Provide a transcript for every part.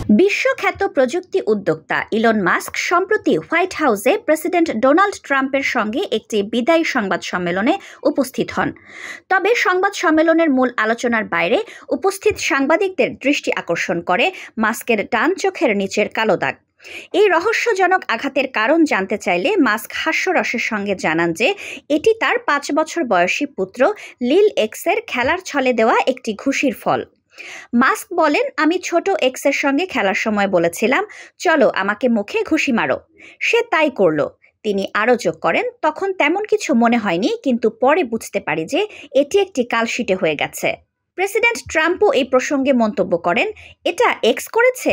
বিশ্বখ্যাত প্রযুক্তি উদ্যোক্তা ইলন মাস্ক সম্প্রতি হোয়াইট হাউসে প্রেসিডেন্ট ডোনাল্ড ট্রাম্পের সঙ্গে একটি বিদায়ী সংবাদ সম্মেলনে উপস্থিত হন। তবে সংবাদ সম্মেলনের মূল আলোচনার বাইরে উপস্থিত সাংবাদিকদের দৃষ্টি আকর্ষণ করে মাস্কের ডান চোখের নিচের কালো দাগ। এই রহস্যজনক আঘাতের কারণ জানতে চাইলে মাস্ক হাস্যরসের সঙ্গে জানান যে এটি তার 5 বছর বয়সী পুত্র লিল এক্সের খেলার ছলে দেওয়া একটি ঘুষির ফল। মাস্ক বলেন, আমি ছোট এক্সের সঙ্গে খেলার সময় বলেছিলাম, চলো আমাকে মুখে ঘুষি মারো। সে তাই করল। তিনি আরও যোগ করেন, তখন তেমন কিছু মনে হয়নি, কিন্তু পরে বুঝতে পারি যে এটি একটি কালশিটে হয়ে গেছে। প্রেসিডেন্ট ট্রাম্পও এই প্রসঙ্গে মন্তব্য করেন, এটা এক্স করেছে।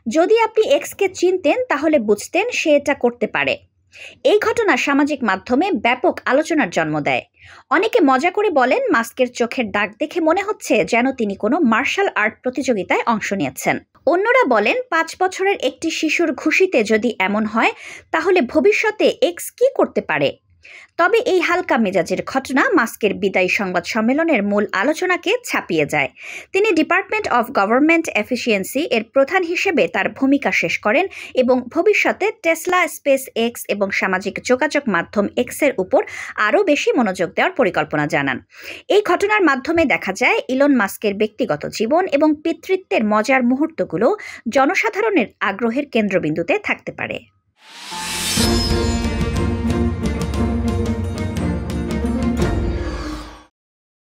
যদি আপনি এক্সকে চিনতেন তাহলে বুঝতেন সে এটা করতে পারে। এই ঘটনা সামাজিক মাধ্যমে ব্যাপক আলোচনার জন্ম দেয়। অনেকে মজা করে বলেন, মাস্কের চোখের দাগ দেখে মনে হচ্ছে যেন তিনি কোনো মার্শাল আর্ট প্রতিযোগিতায় অংশ নিয়েছেন। অন্যরা বলেন, 5 বছরের একটি শিশুর ঘুষিতে যদি এমন হয় তাহলে ভবিষ্যতে এক্স কি করতে পারে। তবে এই হালকা মেজাজের ঘটনা মাস্কের বিদায়ী সংবাদ সম্মেলনের মূল আলোচনাকে ছাপিয়ে যায়। তিনি ডিপার্টমেন্ট অফ গভর্নমেন্ট এফিসিয়েন্সি এর প্রধান হিসেবে তার ভূমিকা শেষ করেন এবং ভবিষ্যতে টেসলা, স্পেস এক্স এবং সামাজিক যোগাযোগ মাধ্যম এক্সের উপর আরও বেশি মনোযোগ দেওয়ার পরিকল্পনা জানান। এই ঘটনার মাধ্যমে দেখা যায় ইলন মাস্কের ব্যক্তিগত জীবন এবং পিতৃত্বের মজার মুহূর্তগুলো জনসাধারণের আগ্রহের কেন্দ্রবিন্দুতে থাকতে পারে।